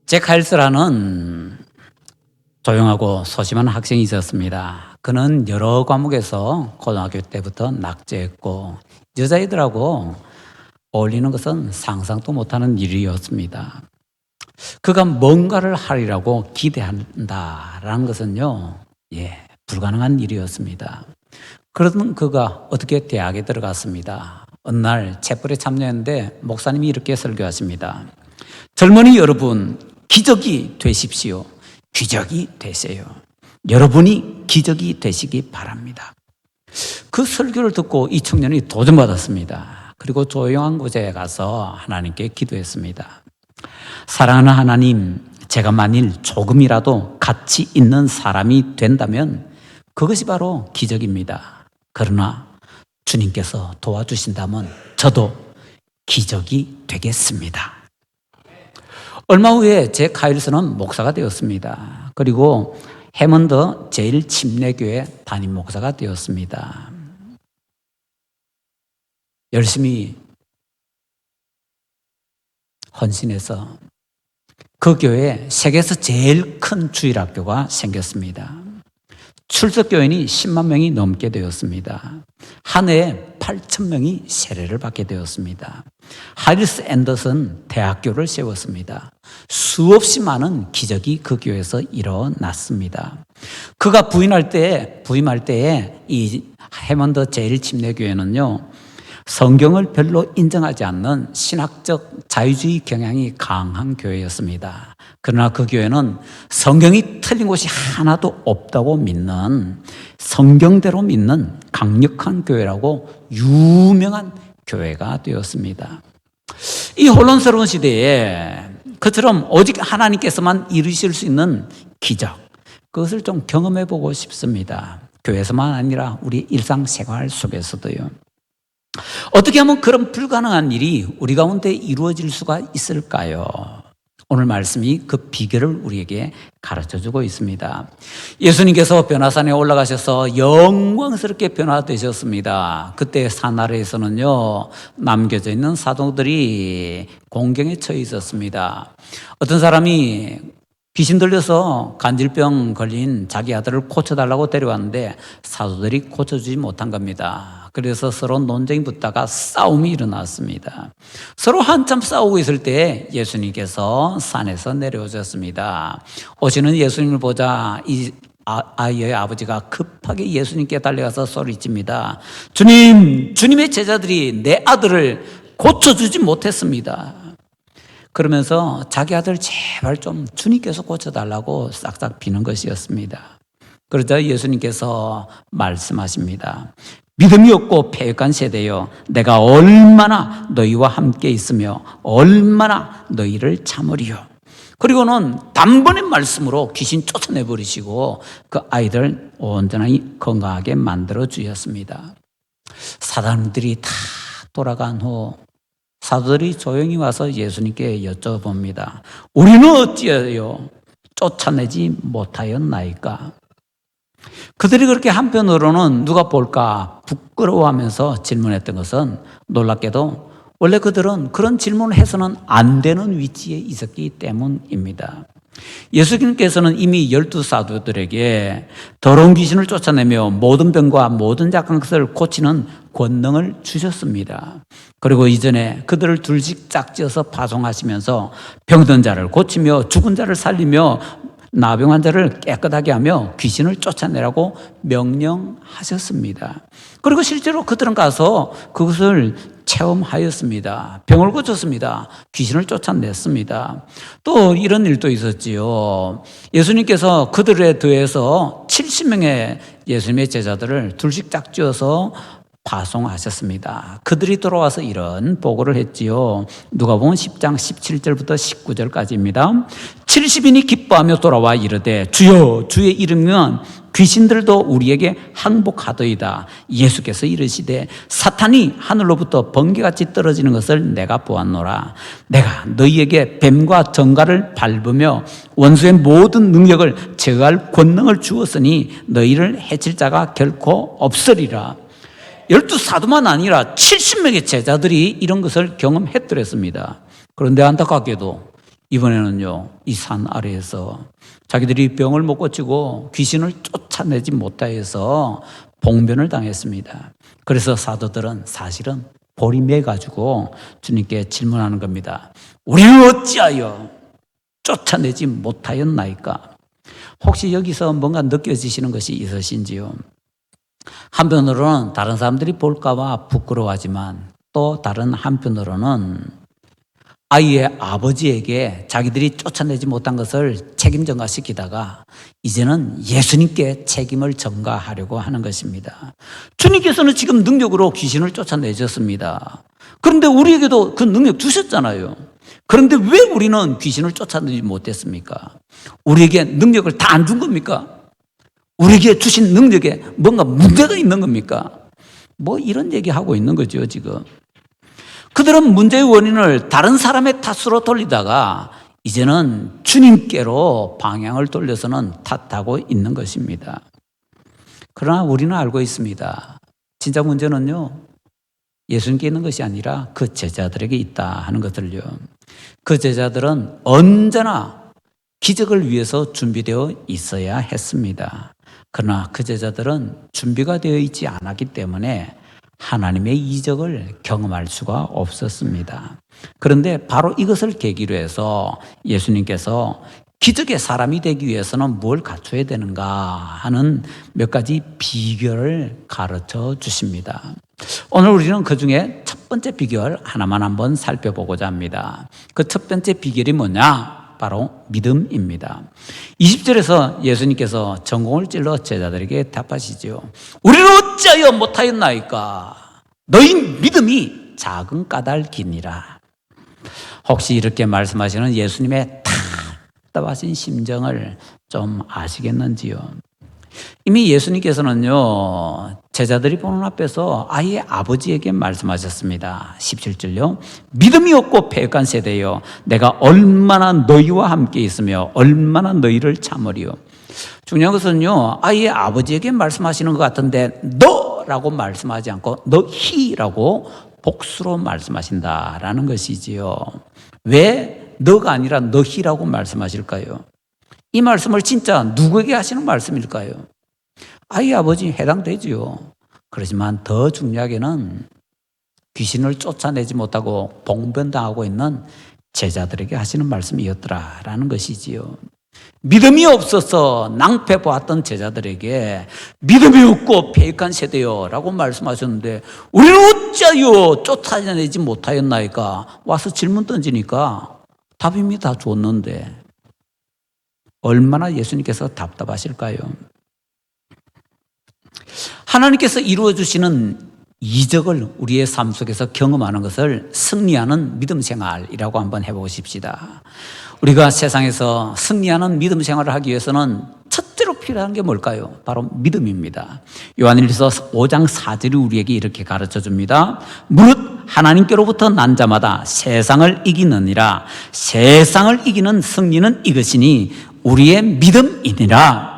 잭 하일스라는 조용하고 소심한 학생이 있었습니다. 그는 여러 과목에서 고등학교 때부터 낙제했고 여자애들하고 어울리는 것은 상상도 못하는 일이었습니다. 그가 뭔가를 하리라고 기대한다라는 것은요, 불가능한 일이었습니다. 그러던 그가 어떻게 대학에 들어갔습니다. 어느 날 챗불에 참여했는데 목사님이 이렇게 설교하십니다. 젊은이 여러분, 기적이 되십시오. 기적이 되세요. 여러분이 기적이 되시기 바랍니다. 그 설교를 듣고 이 청년이 도전받았습니다. 그리고 조용한 곳에 가서 하나님께 기도했습니다. 사랑하는 하나님, 제가 만일 조금이라도 가치 있는 사람이 된다면 그것이 바로 기적입니다. 그러나 주님께서 도와주신다면 저도 기적이 되겠습니다. 얼마 후에 잭 하일스는 목사가 되었습니다. 그리고 해먼드 제1침례교회 담임 목사가 되었습니다. 열심히 헌신해서 그 교회에 세계에서 제일 큰 주일학교가 생겼습니다. 출석교인이 10만 명이 넘게 되었습니다. 한 해에 8천 명이 세례를 받게 되었습니다. 하일스 앤더슨 대학교를 세웠습니다. 수없이 많은 기적이 그 교회에서 일어났습니다. 그가 부임할 때에 이 해먼드 제1침례교회는요, 성경을 별로 인정하지 않는 신학적 자유주의 경향이 강한 교회였습니다. 그러나 그 교회는 성경이 틀린 곳이 하나도 없다고 믿는, 성경대로 믿는 강력한 교회라고 유명한 교회가 되었습니다. 이 혼란스러운 시대에 그처럼 오직 하나님께서만 이루실 수 있는 기적, 그것을 좀 경험해 보고 싶습니다. 교회에서만 아니라 우리 일상생활 속에서도요. 어떻게 하면 그런 불가능한 일이 우리 가운데 이루어질 수가 있을까요? 오늘 말씀이 그 비결을 우리에게 가르쳐주고 있습니다. 예수님께서 변화산에 올라가셔서 영광스럽게 변화되셨습니다. 그때 산 아래에서는요, 남겨져 있는 사도들이 공경에 처해 있었습니다. 어떤 사람이 귀신 들려서 간질병 걸린 자기 아들을 고쳐달라고 데려왔는데 사도들이 고쳐주지 못한 겁니다. 그래서 서로 논쟁이 붙다가 싸움이 일어났습니다. 서로 한참 싸우고 있을 때 예수님께서 산에서 내려오셨습니다. 오시는 예수님을 보자 이 아이의 아버지가 급하게 예수님께 달려가서 소리칩니다. 주님, 주님의 제자들이 내 아들을 고쳐주지 못했습니다. 그러면서 자기 아들 제발 좀 주님께서 고쳐달라고 싹싹 비는 것이었습니다. 그러자 예수님께서 말씀하십니다. 믿음이 없고 패역한 세대여, 내가 얼마나 너희와 함께 있으며 얼마나 너희를 참으리요. 그리고는 단번에 말씀으로 귀신 쫓아내버리시고 그 아이들 온전히 건강하게 만들어 주셨습니다. 사람들이 다 돌아간 후 사도들이 조용히 와서 예수님께 여쭤봅니다. 우리는 어찌하여 쫓아내지 못하였나이까? 그들이 그렇게 한편으로는 누가 볼까 부끄러워하면서 질문했던 것은 놀랍게도 원래 그들은 그런 질문을 해서는 안 되는 위치에 있었기 때문입니다. 예수님께서는 이미 12사도들에게 더러운 귀신을 쫓아내며 모든 병과 모든 약한 것을 고치는 권능을 주셨습니다. 그리고 이전에 그들을 둘씩 짝지어서 파송하시면서 병든 자를 고치며 죽은 자를 살리며 나병 환자를 깨끗하게 하며 귀신을 쫓아내라고 명령하셨습니다. 그리고 실제로 그들은 가서 그것을 체험하였습니다. 병을 고쳤습니다. 귀신을 쫓아냈습니다. 또 이런 일도 있었지요. 예수님께서 그들에 더해서 70명의 예수님의 제자들을 둘씩 짝지어서 파송하셨습니다. 그들이 돌아와서 이런 보고를 했지요. 누가복음 10장 17절부터 19절까지입니다. 70인이 기뻐하며 돌아와 이르되 주여, 주의 이름이면 귀신들도 우리에게 항복하더이다. 예수께서 이르시되 사탄이 하늘로부터 번개같이 떨어지는 것을 내가 보았노라. 내가 너희에게 뱀과 정갈을 밟으며 원수의 모든 능력을 제어할 권능을 주었으니 너희를 해칠 자가 결코 없으리라. 12사도만 아니라 70명의 제자들이 이런 것을 경험했더랬습니다. 그런데 안타깝게도 이번에는요, 이 산 아래에서 자기들이 병을 못 고치고 귀신을 쫓아내지 못하여서 봉변을 당했습니다. 그래서 사도들은 사실은 볼이 매가지고 주님께 질문하는 겁니다. 우리는 어찌하여 쫓아내지 못하였나이까? 혹시 여기서 뭔가 느껴지시는 것이 있으신지요? 한편으로는 다른 사람들이 볼까봐 부끄러워하지만 또 다른 한편으로는 아이의 아버지에게 자기들이 쫓아내지 못한 것을 책임 전가시키다가 이제는 예수님께 책임을 전가하려고 하는 것입니다. 주님께서는 지금 능력으로 귀신을 쫓아내셨습니다. 그런데 우리에게도 그 능력 주셨잖아요. 그런데 왜 우리는 귀신을 쫓아내지 못했습니까? 우리에게 능력을 다 안 준 겁니까? 우리에게 주신 능력에 뭔가 문제가 있는 겁니까? 뭐 이런 얘기하고 있는 거죠, 지금. 그들은 문제의 원인을 다른 사람의 탓으로 돌리다가 이제는 주님께로 방향을 돌려서는 탓하고 있는 것입니다. 그러나 우리는 알고 있습니다. 진짜 문제는요, 예수님께 있는 것이 아니라 그 제자들에게 있다 하는 것들요. 그 제자들은 언제나 기적을 위해서 준비되어 있어야 했습니다. 그러나 그 제자들은 준비가 되어 있지 않았기 때문에 하나님의 이적을 경험할 수가 없었습니다. 그런데 바로 이것을 계기로 해서 예수님께서 기적의 사람이 되기 위해서는 뭘 갖춰야 되는가 하는 몇 가지 비결을 가르쳐 주십니다. 오늘 우리는 그 중에 첫 번째 비결 하나만 한번 살펴보고자 합니다. 그 첫 번째 비결이 뭐냐? 바로 믿음입니다. 20절에서 예수님께서 전공을 찔러 제자들에게 답하시죠. 우리는 어찌하여 못하였나이까? 너희 믿음이 작은 까닭이니라. 혹시 이렇게 말씀하시는 예수님의 답답하신 심정을 좀 아시겠는지요? 이미 예수님께서는요, 제자들이 보는 앞에서 아예 아버지에게 말씀하셨습니다. 17절요. 믿음이 없고 패역한 세대여, 내가 얼마나 너희와 함께 있으며 얼마나 너희를 참으리요. 중요한 것은요, 아예 아버지에게 말씀하시는 것 같은데 너라고 말씀하지 않고 너희라고 복수로 말씀하신다라는 것이지요. 왜 너가 아니라 너희라고 말씀하실까요? 이 말씀을 진짜 누구에게 하시는 말씀일까요? 아이 아버지 해당되지요. 그렇지만 더 중요하게는 귀신을 쫓아내지 못하고 봉변당하고 있는 제자들에게 하시는 말씀이었더라라는 것이지요. 믿음이 없어서 낭패 보았던 제자들에게 믿음이 없고 패역한 세대요 라고 말씀하셨는데 우리는 어찌하여 쫓아내지 못하였나이까? 와서 질문 던지니까 답 이미 다 줬는데 얼마나 예수님께서 답답하실까요? 하나님께서 이루어주시는 이적을 우리의 삶 속에서 경험하는 것을 승리하는 믿음 생활이라고 한번 해보십시다. 우리가 세상에서 승리하는 믿음 생활을 하기 위해서는 첫째로 필요한 게 뭘까요? 바로 믿음입니다. 요한일서 5장 4절이 우리에게 이렇게 가르쳐 줍니다. 무릇 하나님께로부터 난 자마다 세상을 이기느니라. 세상을 이기는 승리는 이것이니 우리의 믿음이니라.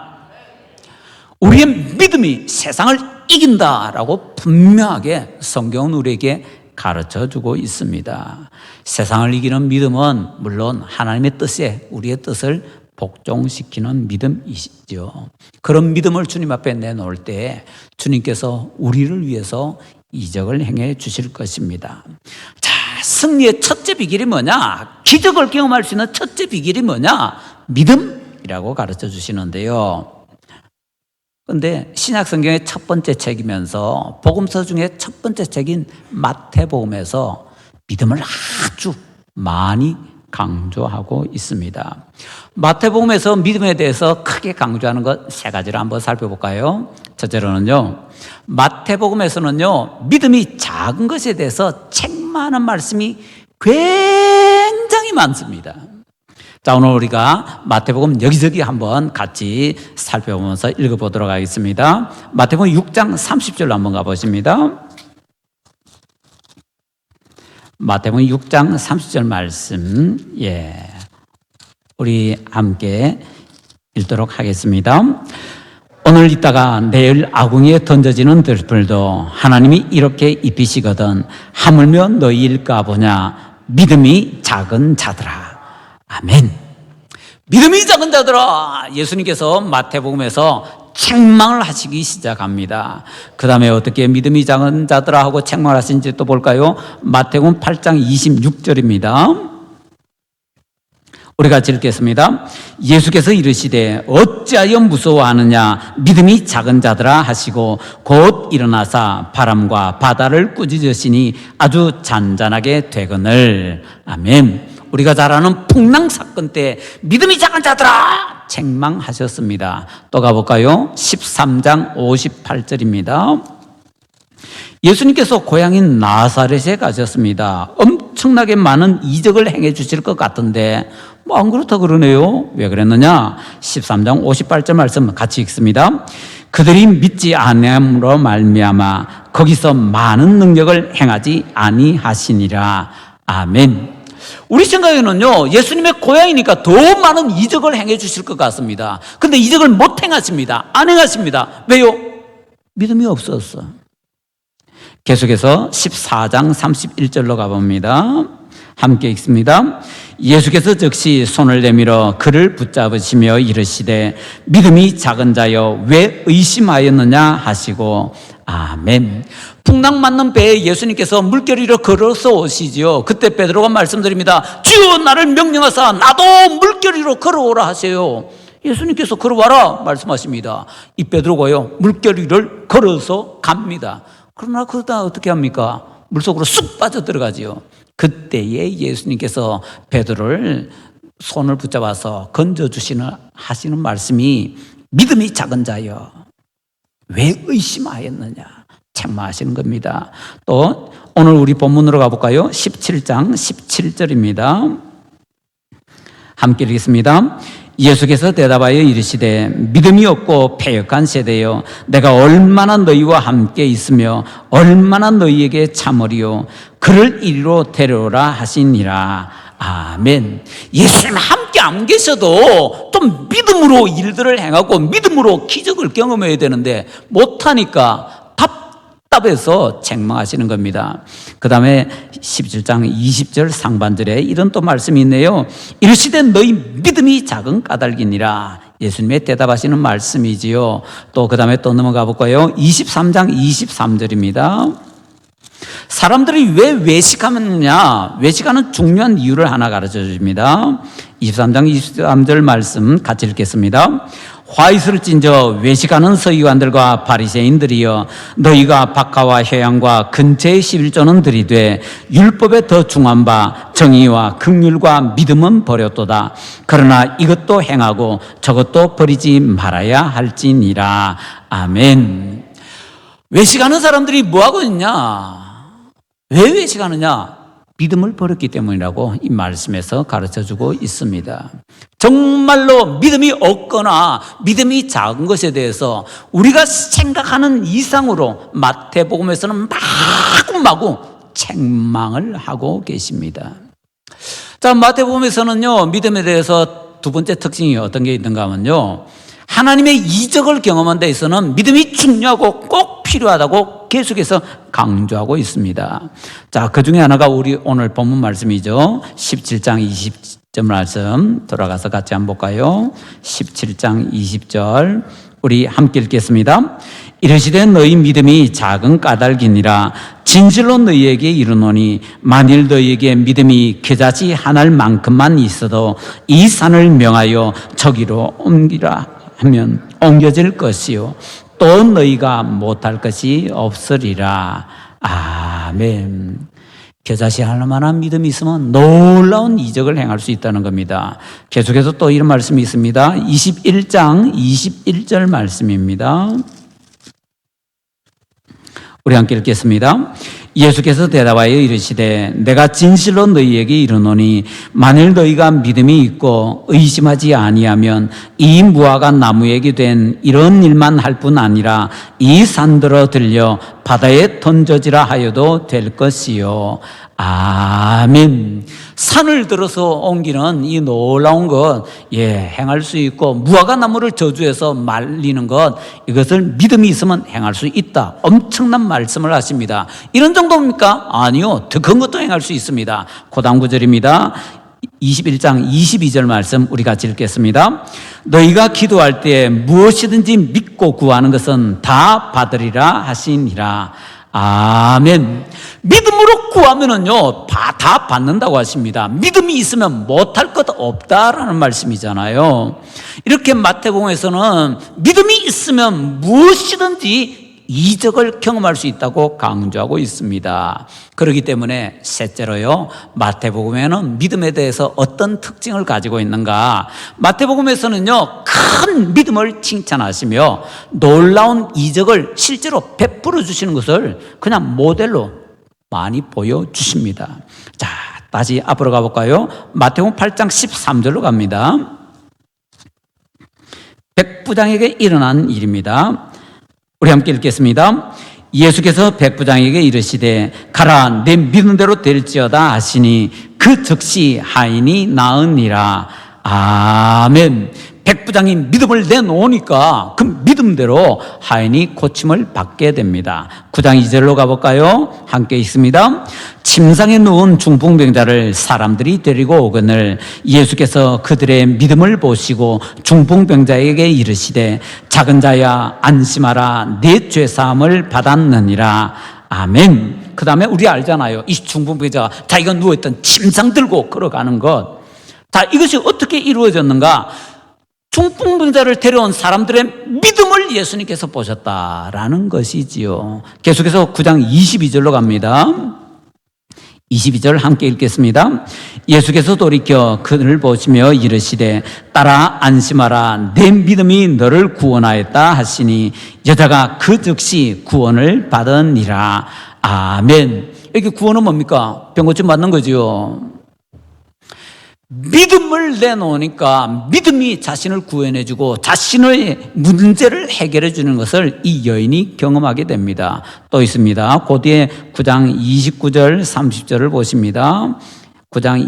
우리의 믿음이 세상을 이긴다라고 분명하게 성경은 우리에게 가르쳐주고 있습니다. 세상을 이기는 믿음은 물론 하나님의 뜻에 우리의 뜻을 복종시키는 믿음이시죠. 그런 믿음을 주님 앞에 내놓을 때 주님께서 우리를 위해서 이적을 행해 주실 것입니다. 자, 승리의 첫째 비결이 뭐냐? 기적을 경험할 수 있는 첫째 비결이 뭐냐? 믿음이라고 가르쳐 주시는데요. 그런데 신약 성경의 첫 번째 책이면서 복음서 중에 첫 번째 책인 마태복음에서 믿음을 아주 많이 강조하고 있습니다. 마태복음에서 믿음에 대해서 크게 강조하는 것 세 가지를 한번 살펴볼까요? 첫째로는요, 마태복음에서는요, 믿음이 작은 것에 대해서 책망하는 말씀이 굉장히 많습니다. 자, 오늘 우리가 마태복음 여기저기 한번 같이 살펴보면서 읽어보도록 하겠습니다. 마태복음 6장 30절로 한번 가보십니다. 마태복음 6장 30절 말씀, 우리 함께 읽도록 하겠습니다. 오늘 있다가 내일 아궁이에 던져지는 들풀도 하나님이 이렇게 입히시거든 하물며 너희일까 보냐. 믿음이 작은 자들아. 아멘. 믿음이 작은 자들아, 예수님께서 마태복음에서 책망을 하시기 시작합니다. 그 다음에 어떻게 믿음이 작은 자들아 하고 책망을 하신지 또 볼까요? 마태복음 8장 26절입니다. 우리 같이 읽겠습니다. 예수께서 이르시되 어찌하여 무서워하느냐 믿음이 작은 자들아 하시고 곧 일어나사 바람과 바다를 꾸짖으시니 아주 잔잔하게 되거늘. 아멘. 우리가 잘 아는 풍랑 사건 때 믿음이 작은 자들아 책망하셨습니다. 또 가볼까요? 13장 58절입니다. 예수님께서 고향인 나사렛에 가셨습니다. 엄청나게 많은 이적을 행해 주실 것 같은데 뭐 안 그렇다 그러네요. 왜 그랬느냐? 13장 58절 말씀 같이 읽습니다. 그들이 믿지 아니함으로 말미암아 거기서 많은 능력을 행하지 아니하시니라. 아멘. 우리 생각에는요, 예수님의 고향이니까 더 많은 이적을 행해 주실 것 같습니다. 근데 이적을 못 행하십니다. 안 행하십니다. 왜요? 믿음이 없었어. 계속해서 14장 31절로 가봅니다. 함께 읽습니다. 예수께서 즉시 손을 내밀어 그를 붙잡으시며 이르시되 믿음이 작은 자여 왜 의심하였느냐 하시고. 아멘. 풍랑 맞는 배에 예수님께서 물결 위로 걸어서 오시지요. 그때 베드로가 말씀드립니다. 주여 나를 명령하사 나도 물결 위로 걸어오라 하세요. 예수님께서 걸어와라 말씀하십니다. 이 베드로가요 물결 위를 걸어서 갑니다. 그러나 그러다 어떻게 합니까? 물속으로 쑥 빠져들어가지요. 그때에 예수님께서 베드로를 손을 붙잡아서 건져주시는 하시는 말씀이 믿음이 작은 자여 왜 의심하였느냐 책망하시는 겁니다. 또 오늘 우리 본문으로 가볼까요? 17장 17절입니다. 함께 읽겠습니다. 예수께서 대답하여 이르시되 믿음이 없고 패역한 세대여 내가 얼마나 너희와 함께 있으며 얼마나 너희에게 참으리요 그를 이리로 데려오라 하시니라. 아멘. 예수님 함께 안 계셔도 좀 믿음으로 일들을 행하고 믿음으로 기적을 경험해야 되는데 못하니까 답답해서 책망하시는 겁니다. 그 다음에 17장 20절 상반절에 이런 또 말씀이 있네요. 이르시되 너희 믿음이 작은 까닭이니라. 예수님의 대답하시는 말씀이지요. 또 그 다음에 또 넘어가 볼까요? 23장 23절입니다. 사람들이 왜 외식하느냐? 외식하는 중요한 이유를 하나 가르쳐 줍니다. 23장 23절 말씀 같이 읽겠습니다. 화 있을진저 외식하는 서기관들과 바리새인들이여 너희가 박하와 회양과 근처의 11조는 들이되 율법에 더 중한 바 정의와 긍휼과 믿음은 버렸도다. 그러나 이것도 행하고 저것도 버리지 말아야 할지니라. 아멘. 외식하는 사람들이 뭐하고 있냐? 왜 외식하느냐? 믿음을 버렸기 때문이라고 이 말씀에서 가르쳐주고 있습니다. 정말로 믿음이 없거나 믿음이 작은 것에 대해서 우리가 생각하는 이상으로 마태복음에서는 마구마구 책망을 하고 계십니다. 자, 마태복음에서는요 믿음에 대해서 두 번째 특징이 어떤 게 있는가 하면요 하나님의 이적을 경험한 데 있어서는 믿음이 중요하고 꼭 필요하다고 계속해서 강조하고 있습니다. 자, 그 중에 하나가 우리 오늘 본문 말씀이죠. 17장 20절 말씀 돌아가서 같이 한번 볼까요? 17장 20절 우리 함께 읽겠습니다. 이르시되 너희 믿음이 작은 까닭이니라. 진실로 너희에게 이르노니 만일 너희에게 믿음이 겨자씨 한 알만큼만 있어도 이 산을 명하여 저기로 옮기라 하면 옮겨질 것이요 또 너희가 못할 것이 없으리라. 아멘. 겨자씨 하나만한 믿음이 있으면 놀라운 이적을 행할 수 있다는 겁니다. 계속해서 또 이런 말씀이 있습니다. 21장 21절 말씀입니다. 우리 함께 읽겠습니다. 예수께서 대답하여 이르시되 내가 진실로 너희에게 이르노니 만일 너희가 믿음이 있고 의심하지 아니하면 이 무화과 나무에게 된 이런 일만 할 뿐 아니라 이 산들어 들려 바다에 던져지라 하여도 될 것이요. 아멘. 산을 들어서 옮기는 이 놀라운 것, 행할 수 있고 무화과 나무를 저주해서 말리는 것, 이것을 믿음이 있으면 행할 수 있다. 엄청난 말씀을 하십니다. 이런 정도입니까? 아니요. 더 큰 것도 행할 수 있습니다. 그 다음 구절입니다. 21장 22절 말씀 우리 같이 읽겠습니다. 너희가 기도할 때 무엇이든지 믿고 구하는 것은 다 받으리라 하시니라. 아멘. 믿음으로 구하면은요, 다 받는다고 하십니다. 믿음이 있으면 못할 것 없다라는 말씀이잖아요. 이렇게 마태복음에서는 믿음이 있으면 무엇이든지 이적을 경험할 수 있다고 강조하고 있습니다. 그렇기 때문에 셋째로요, 마태복음에는 믿음에 대해서 어떤 특징을 가지고 있는가? 마태복음에서는요, 큰 믿음을 칭찬하시며 놀라운 이적을 실제로 베풀어 주시는 것을 그냥 모델로 많이 보여주십니다. 자, 다시 앞으로 가볼까요? 마태복음 8장 13절로 갑니다. 백부장에게 일어난 일입니다. 우리 함께 읽겠습니다. 예수께서 백부장에게 이르시되 가라, 내 믿음대로 될지어다 하시니 그 즉시 하인이 나으니라. 아멘. 백부장이 믿음을 내놓으니까 그 믿음대로 하인이 고침을 받게 됩니다. 9장 2절로 가볼까요? 함께 읽습니다. 침상에 누운 중풍병자를 사람들이 데리고 오거늘 예수께서 그들의 믿음을 보시고 중풍병자에게 이르시되 작은 자야 안심하라, 내 죄사함을 받았느니라. 아멘. 그 다음에 우리 알잖아요. 이 중풍병자가 자기가 누워있던 침상 들고 걸어가는 것. 자, 이것이 어떻게 이루어졌는가? 중풍병자를 데려온 사람들의 믿음을 예수님께서 보셨다라는 것이지요. 계속해서 9장 22절로 갑니다. 22절 함께 읽겠습니다. 예수께서 돌이켜 그들을 보시며 이르시되 딸아 안심하라, 내 믿음이 너를 구원하였다 하시니 여자가 그 즉시 구원을 받으니라. 아멘. 여기 구원은 뭡니까? 병고침 받는 거지요. 믿음을 내놓으니까 믿음이 자신을 구원해주고 자신의 문제를 해결해 주는 것을 이 여인이 경험하게 됩니다. 또 있습니다. 그 뒤에 9장 29절 30절을 보십니다. 9장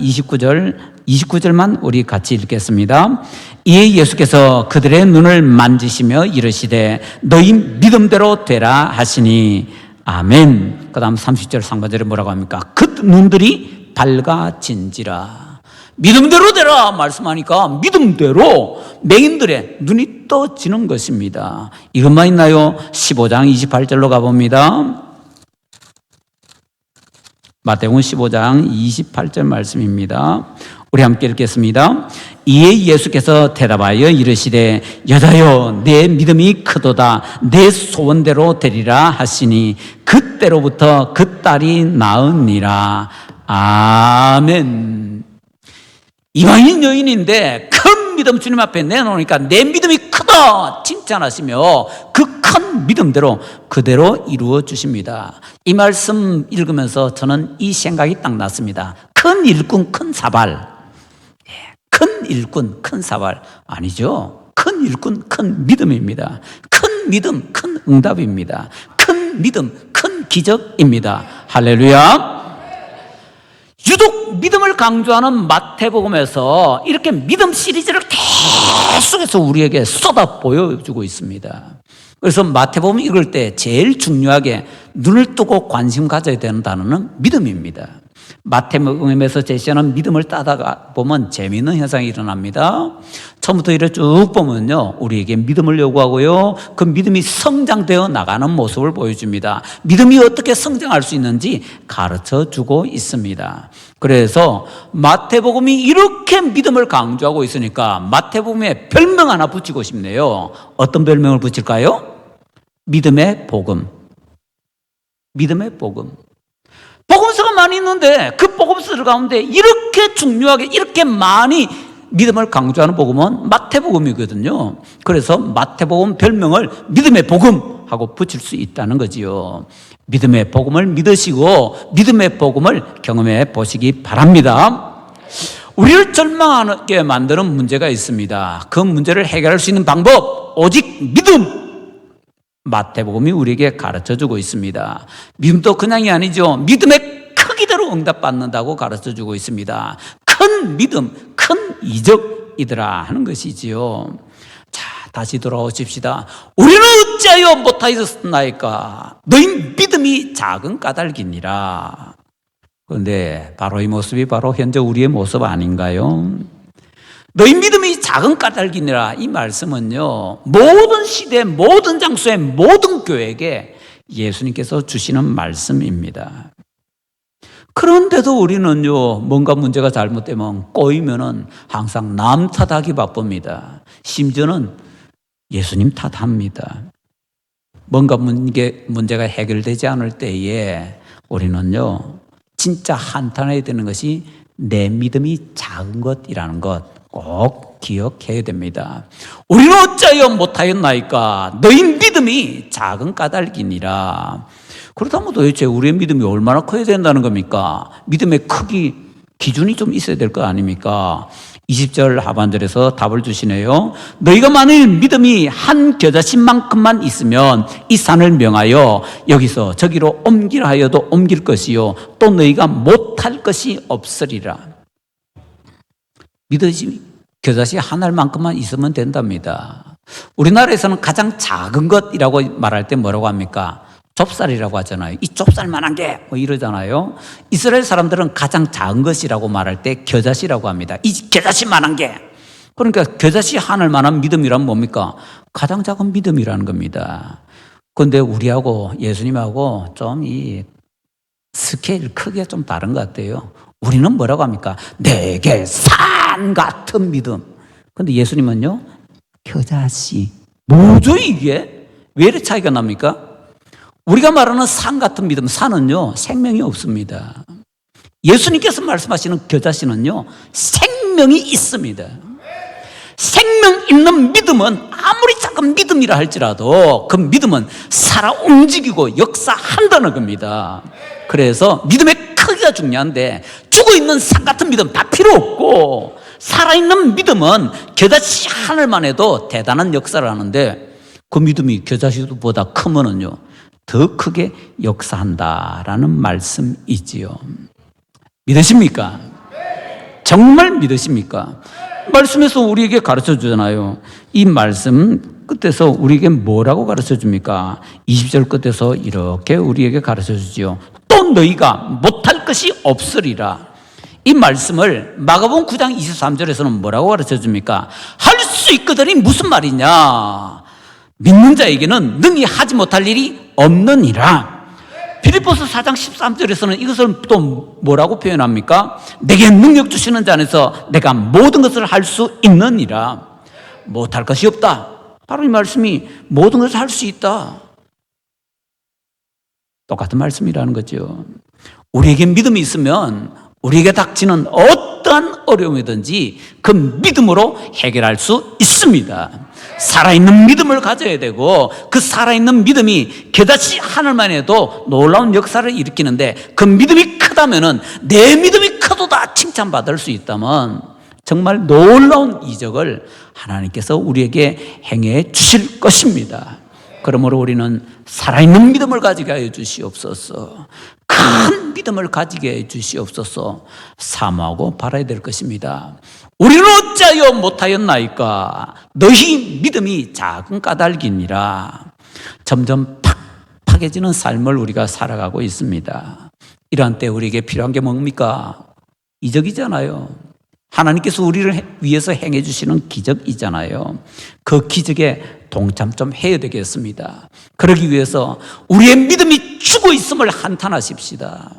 29절만 우리 같이 읽겠습니다. 이에 예수께서 그들의 눈을 만지시며 이르시되 너희 믿음대로 되라 하시니 아멘. 그 다음 30절 상반절에 뭐라고 합니까? 그 눈들이 밝아진지라. 믿음대로 되라 말씀하니까 믿음대로 맹인들의 눈이 떠지는 것입니다. 이것만 있나요? 15장 28절로 가봅니다. 마태복음 15장 28절 말씀입니다. 우리 함께 읽겠습니다. 이에 예수께서 대답하여 이르시되 여자여 내 믿음이 크도다, 내 소원대로 되리라 하시니 그때로부터 그 딸이 나으니라. 아멘. 이방인 여인인데 큰 믿음 주님 앞에 내놓으니까 내 믿음이 크다 칭찬하시며 그 큰 믿음대로 그대로 이루어 주십니다. 이 말씀 읽으면서 저는 이 생각이 딱 났습니다. 큰 일꾼 큰 사발. 큰 일꾼 큰 사발 아니죠. 큰 일꾼 큰 믿음입니다. 큰 믿음 큰 응답입니다. 큰 믿음 큰 기적입니다. 할렐루야. 유독 믿음을 강조하는 마태복음에서 이렇게 믿음 시리즈를 계속해서 우리에게 쏟아 보여주고 있습니다. 그래서 마태복음 읽을 때 제일 중요하게 눈을 뜨고 관심 가져야 되는 단어는 믿음입니다. 마태복음에서 제시하는 믿음을 따다가 보면 재미있는 현상이 일어납니다. 처음부터 이렇게 쭉 보면요, 우리에게 믿음을 요구하고요, 그 믿음이 성장되어 나가는 모습을 보여줍니다. 믿음이 어떻게 성장할 수 있는지 가르쳐주고 있습니다. 그래서 마태복음이 이렇게 믿음을 강조하고 있으니까 마태복음에 별명 하나 붙이고 싶네요. 어떤 별명을 붙일까요? 믿음의 복음. 믿음의 복음. 복음서가 많이 있는데 그 복음서들 가운데 이렇게 중요하게 이렇게 많이 믿음을 강조하는 복음은 마태복음이거든요. 그래서 마태복음 별명을 믿음의 복음 하고 붙일 수 있다는 거지요. 믿음의 복음을 믿으시고 믿음의 복음을 경험해 보시기 바랍니다. 우리를 절망하게 만드는 문제가 있습니다. 그 문제를 해결할 수 있는 방법 오직 믿음. 마태복음이 우리에게 가르쳐주고 있습니다. 믿음도 그냥이 아니죠. 믿음의 크기대로 응답받는다고 가르쳐주고 있습니다. 큰 믿음, 큰 이적이더라 하는 것이지요. 자, 다시 돌아오십시다. 우리는 어찌하여 못하였나이까? 너희 믿음이 작은 까닭이니라. 그런데 바로 이 모습이 바로 현재 우리의 모습 아닌가요? 너희 믿음이 작은 까닭이니라. 이 말씀은요, 모든 시대, 모든 장소의 모든 교회에게 예수님께서 주시는 말씀입니다. 그런데도 우리는요, 뭔가 문제가 잘못되면 꼬이면은 항상 남 탓하기 바쁩니다. 심지어는 예수님 탓합니다. 뭔가 문제가 해결되지 않을 때에 우리는요, 진짜 한탄해야 되는 것이 내 믿음이 작은 것이라는 것 꼭 기억해야 됩니다. 우리는 어찌하여 못하였나이까? 너희 믿음이 작은 까닭이니라. 그렇다면 도대체 우리의 믿음이 얼마나 커야 된다는 겁니까? 믿음의 크기 기준이 좀 있어야 될 거 아닙니까? 20절 하반절에서 답을 주시네요. 너희가 만일 믿음이 한 겨자씨만큼만 있으면 이 산을 명하여 여기서 저기로 옮기라 하여도 옮길 것이요 또 너희가 못할 것이 없으리라. 믿음이 겨자씨 한 알만큼만 있으면 된답니다. 우리나라에서는 가장 작은 것이라고 말할 때 뭐라고 합니까? 좁쌀이라고 하잖아요. 이 좁쌀만한 게 뭐 이러잖아요. 이스라엘 사람들은 가장 작은 것이라고 말할 때 겨자씨라고 합니다. 이 겨자씨만한 게. 그러니까 겨자씨 하늘만한 믿음이란 뭡니까? 가장 작은 믿음이라는 겁니다. 그런데 우리하고 예수님하고 좀 이 스케일 크기가 좀 다른 것 같아요. 우리는 뭐라고 합니까? 내게 산 같은 믿음. 그런데 예수님은요, 겨자씨. 뭐죠 이게? 왜 이렇게 차이가 납니까? 우리가 말하는 산 같은 믿음, 산은요, 생명이 없습니다. 예수님께서 말씀하시는 겨자씨는요, 생명이 있습니다. 생명 있는 믿음은 아무리 작은 믿음이라 할지라도 그 믿음은 살아 움직이고 역사한다는 겁니다. 그래서 믿음의 크기가 중요한데 죽어있는 산 같은 믿음 다 필요 없고 살아있는 믿음은 겨자씨 하늘만 해도 대단한 역사를 하는데 그 믿음이 겨자씨보다 크면은요 더 크게 역사한다라는 말씀이지요. 믿으십니까? 정말 믿으십니까? 말씀에서 우리에게 가르쳐 주잖아요. 이 말씀 끝에서 우리에게 뭐라고 가르쳐 줍니까? 20절 끝에서 이렇게 우리에게 가르쳐 주지요. 또 너희가 못할 것이 없으리라. 이 말씀을 마가복음 9장 23절에서는 뭐라고 가르쳐 줍니까? 할 수 있거든이 무슨 말이냐? 믿는 자에게는 능히 하지 못할 일이 없느니라. 빌립보서 4장 13절에서는 이것을 또 뭐라고 표현합니까? 내게 능력 주시는 자 안에서 내가 모든 것을 할 수 있느니라. 못할 것이 없다. 바로 이 말씀이 모든 것을 할 수 있다. 똑같은 말씀이라는 거죠. 우리에게 믿음이 있으면 우리에게 닥치는 어떠한 어려움이든지 그 믿음으로 해결할 수 있습니다. 살아있는 믿음을 가져야 되고 그 살아있는 믿음이 겨자씨 하늘만 해도 놀라운 역사를 일으키는데 그 믿음이 크다면은 내 믿음이 커도다 칭찬받을 수 있다면 정말 놀라운 이적을 하나님께서 우리에게 행해 주실 것입니다. 그러므로 우리는 살아있는 믿음을 가지게 하여 주시옵소서. 큰 믿음을 가지게 해 주시옵소서. 사모하고 바라야 될 것입니다. 우리는 어찌하여 못하였나이까? 너희 믿음이 작은 까닭이니라. 점점 팍팍해지는 삶을 우리가 살아가고 있습니다. 이러한 때 우리에게 필요한 게 뭡니까? 이적이잖아요. 하나님께서 우리를 위해서 행해 주시는 기적이잖아요. 그 기적에 동참 좀 해야 되겠습니다. 그러기 위해서 우리의 믿음이 죽어 있음을 한탄하십시다.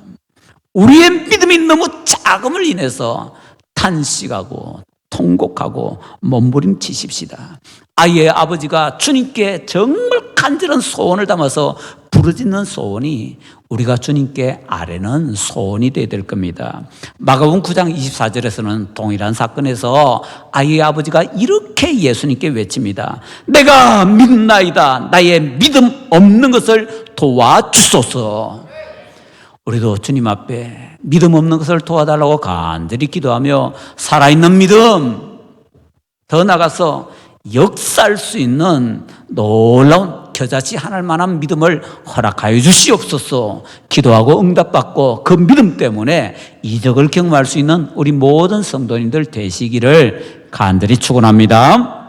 우리의 믿음이 너무 작음을 인해서 탄식하고 통곡하고 몸부림치십시다. 아이의 아버지가 주님께 정말 간절한 소원을 담아서 부르짖는 소원이 우리가 주님께 아뢰는 소원이 되어야 될 겁니다. 마가복음 9장 24절에서는 동일한 사건에서 아이의 아버지가 이렇게 예수님께 외칩니다. 내가 믿나이다. 나의 믿음 없는 것을 도와주소서. 우리도 주님 앞에 믿음 없는 것을 도와달라고 간절히 기도하며 살아있는 믿음, 더 나가서 역사할 수 있는 놀라운 겨자씨 하늘만한 믿음을 허락하여 주시옵소서. 기도하고 응답받고 그 믿음 때문에 이적을 경험할 수 있는 우리 모든 성도님들 되시기를 간절히 축원합니다.